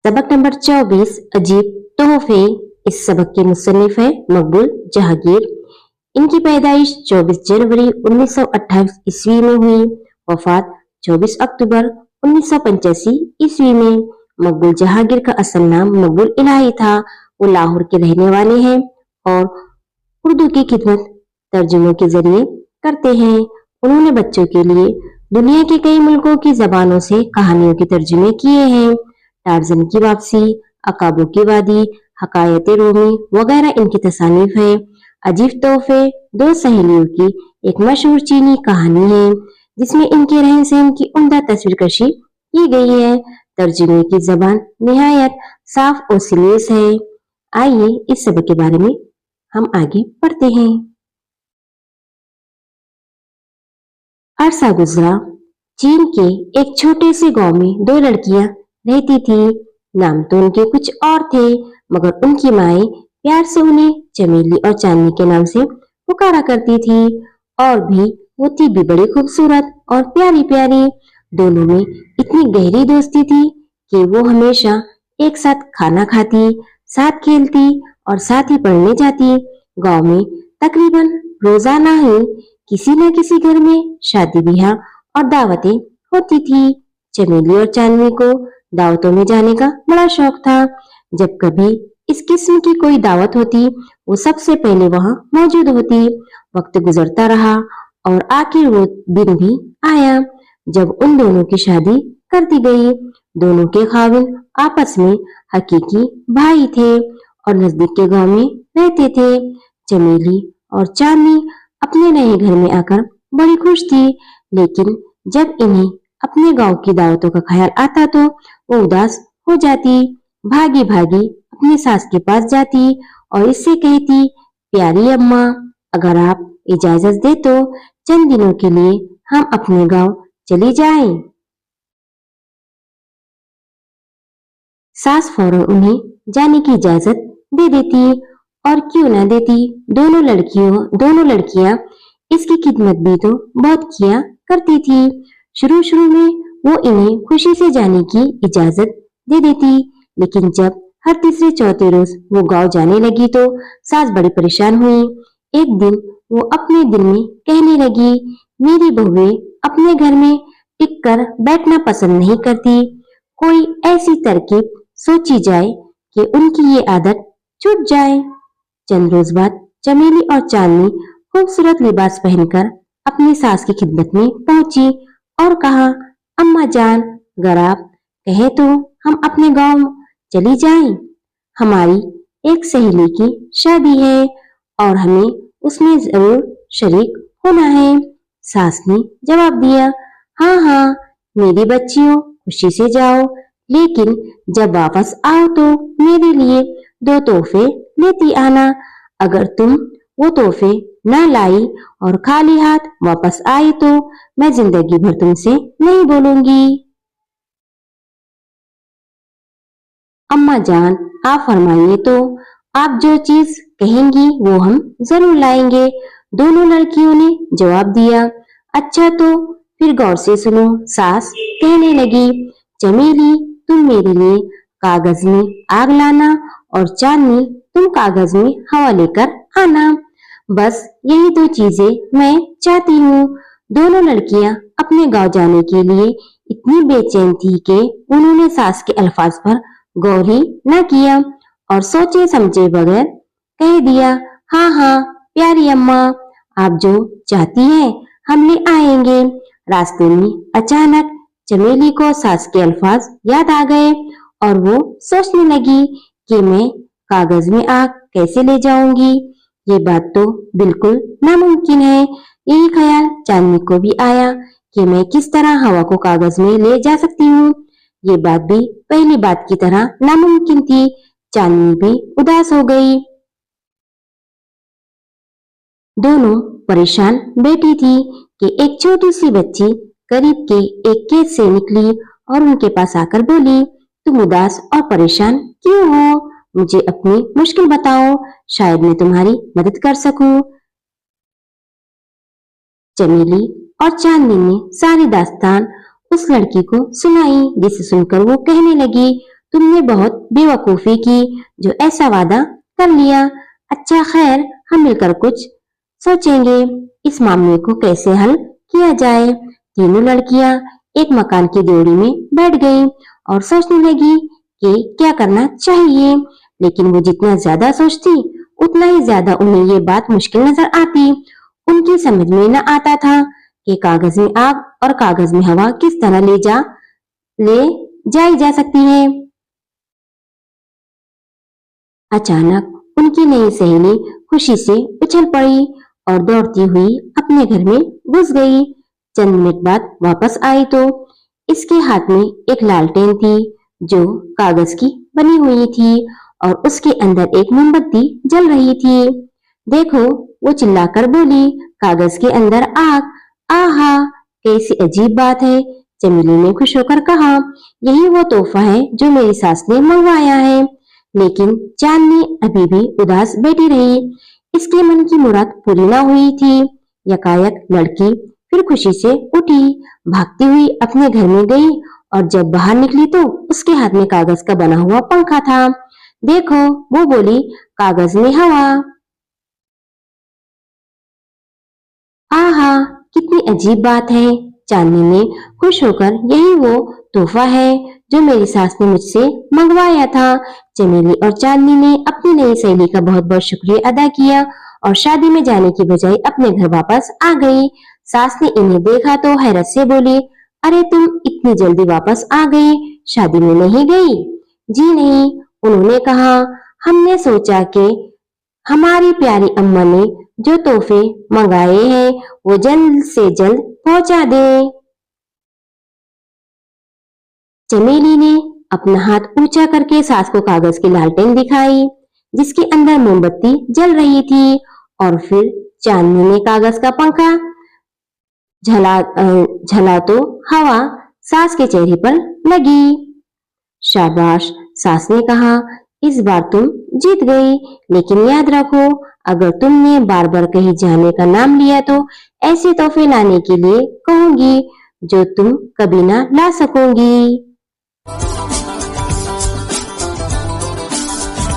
सबक नंबर 24 अजीब तोहफे। इस सबक के मुसन्निफ है मकबूल जहांगीर। इनकी पैदाइश 24 जनवरी 1928 ईस्वी में हुई, वफात 24 अक्टूबर 1985 ईस्वी में। मकबूल जहांगीर का असल नाम मकबूल इलाही था। वो लाहौर के रहने वाले हैं और उर्दू की खिदमत तर्जुमों के जरिए करते हैं। उन्होंने बच्चों के लिए दुनिया के कई मुल्कों की जबानों से कहानियों के तर्जुमे किए हैं। टार्जन की वापसी, अकाबों की वादी, हकायत रूमी वगैरह इनकी तसानीफ है। अजीब तोहफे दो सहेलियों की एक मशहूर चीनी कहानी है जिसमें इनके रहन सहन की उम्दा तस्वीरकशी की गई है। तर्जुमे की जबान निहायत साफ और सलीस है। आइए इस सबक के बारे में हम आगे पढ़ते हैं। अरसा गुजरा। चीन के एक छोटे से गांव में दो लड़कियां रहती थीं। नाम तो उनके कुछ और थे, मगर उनकी माएं प्यार से उन्हें चमेली और चांदनी के नाम से पुकारा करती थी। और भी वो थी भी बड़ी खूबसूरत और प्यारी प्यारी। दोनों में इतनी गहरी दोस्ती थी कि वो हमेशा एक साथ खाना खाती, साथ खेलती और साथ ही पढ़ने जाती। गांव में तकरीबन रोजाना ही किसी न किसी घर में शादी ब्याह और दावतें होती थी। चमेली और चांदनी को दावतों में जाने का बड़ा शौक था। जब कभी इस किस्म की कोई दावत होती, वो सबसे पहले वहां मौजूद होती। वक्त गुजरता रहा और आखिर वो दिन भी आया जब उन दोनों की शादी कर दी गई। दोनों के खाविंद आपस में हकीकी भाई थे और नजदीक के गांव में रहते थे। चमेली और चांदनी अपने नए घर में आकर बड़ी खुश थी, लेकिन जब इन्हें अपने गांव की दावतों का ख्याल आता तो वो उदास हो जाती। भागी भागी अपनी सास के पास जाती और इससे कहती, प्यारी अम्मा, अगर आप इजाजत दे तो चंद दिनों के लिए हम अपने गांव चली जाएं। सास फौरन उन्हें जाने की इजाजत दे देती और क्यों ना देती। दोनों लड़कियां इसकी खिदमत भी तो बहुत किया करती थी। शुरू शुरू में वो इन्हें खुशी से जाने की इजाजत दे देती, लेकिन जब हर तीसरे चौथे रोज वो गांव जाने लगी तो सास बड़ी परेशान हुई। एक दिन वो अपने दिल में कहने लगी, मेरी बहुएं अपने घर में टिक कर बैठना पसंद नहीं करती। कोई ऐसी तरकीब सोची जाए कि उनकी ये आदत छूट जाए। चंद रोज बाद चमेली और चांदनी खूबसूरत लिबास पहनकर अपनी सास की खिदमत में पहुंची और कहा, अम्मा जान, अगर आप कहे तो हम अपने गांव चली जाएं। हमारी एक सहेली की शादी है और हमें उसमें जरूर शरीक होना है। सास ने जवाब दिया, हाँ हाँ मेरी बच्चियों, खुशी से जाओ, लेकिन जब वापस आओ तो मेरे लिए दो तोहफे लेती आना। अगर तुम वो तोहफे न लाई और खाली हाथ वापस आई तो मैं जिंदगी भर तुमसे नहीं बोलूंगी। अम्मा जान, आप फरमाइए तो, आप जो चीज कहेंगी वो हम जरूर लाएंगे। दोनों लड़कियों ने जवाब दिया। अच्छा तो फिर गौर से सुनो। सास कहने लगी, चमेली तुम मेरे लिए कागज में आग लाना और चांदनी तुम कागज में हवा लेकर आना। बस यही दो चीजें मैं चाहती हूँ। दोनों लड़कियां अपने गांव जाने के लिए इतनी बेचैन थी कि उन्होंने सास के अल्फाज पर गौर ही न किया और सोचे समझे बगैर कह दिया, हाँ हाँ प्यारी अम्मा, आप जो चाहती हैं हम ले आएंगे। रास्ते में अचानक चमेली को सास के अल्फाज याद आ गए और वो सोचने लगी कि मैं कागज में आग कैसे ले जाऊंगी। ये बात तो बिल्कुल नामुमकिन है। यही ख्याल चांदनी को भी आया कि मैं किस तरह हवा को कागज में ले जा सकती हूँ। ये बात भी पहली बात की तरह नामुमकिन थी। चांदनी भी उदास हो गई। दोनों परेशान बैठी थी कि एक छोटी सी बच्ची करीब के एक खेत से निकली और उनके पास आकर बोली, तुम उदास और परेशान क्यों हो? मुझे अपनी मुश्किल बताओ, शायद मैं तुम्हारी मदद कर सकूं। चमेली और चांदनी ने सारी दास्तान उस लड़की को सुनाई, जिसे सुनकर वो कहने लगी, तुमने बहुत बेवकूफी की जो ऐसा वादा कर लिया। अच्छा खैर, हम मिलकर कुछ सोचेंगे इस मामले को कैसे हल किया जाए। तीनों लड़कियां एक मकान की ड्योढ़ी में बैठ गई और सोचने लगी कि क्या करना चाहिए। लेकिन वो जितना ज्यादा सोचती उतना ही ज्यादा उन्हें ये बात मुश्किल नजर आती। उनकी समझ में न आता था कि कागज में आग और कागज में हवा किस तरह ले जाई जा सकती है। अचानक उनकी नई सहेली खुशी से उछल पड़ी और दौड़ती हुई अपने घर में घुस गई। चंद मिनट बाद वापस आई तो इसके हाथ में एक लालटेन थी जो कागज की बनी हुई थी और उसके अंदर एक मोमबत्ती जल रही थी। देखो, वो चिल्लाकर बोली, कागज के अंदर आग। आहा, कैसी अजीब बात है। चमेली ने खुश होकर कहा, यही वो तोहफा है जो मेरी सास ने मंगवाया है। लेकिन चांदनी अभी भी उदास बैठी रही। इसके मन की मुराद पूरी ना हुई थी। यकायक लड़की फिर खुशी से उठी, भागती हुई अपने घर में गई और जब बाहर निकली तो उसके हाथ में कागज का बना हुआ पंखा था। देखो, वो बोली, कागज में हवा। आहा, कितनी अजीब बात है। चांदनी ने खुश होकर, यही वो तोहफा है जो मेरी सास ने मुझसे मंगवाया था। चमेली और चांदनी ने अपनी नई सहेली का बहुत बहुत शुक्रिया अदा किया और शादी में जाने की बजाय अपने घर वापस आ गई। सास ने इन्हें देखा तो हैरत से बोली, अरे तुम इतनी जल्दी वापस आ गई, शादी में नहीं गई? जी नहीं, उन्होंने कहा, हमने सोचा कि हमारी प्यारी अम्मा ने जो तोहफे मंगाए हैं वो जल्द से जल्द पहुंचा दे। चमेली ने अपना हाथ ऊंचा करके सास को कागज की लालटेन दिखाई जिसके अंदर मोमबत्ती जल रही थी और फिर चांदनी ने कागज का पंखा झला तो हवा सास के चेहरे पर लगी। शाबाश, सास ने कहा, इस बार तुम जीत गई। लेकिन याद रखो, अगर तुमने बार बार कहीं जाने का नाम लिया तो ऐसे तोहफे लाने के लिए कहूंगी जो तुम कभी ना ला सकोगी।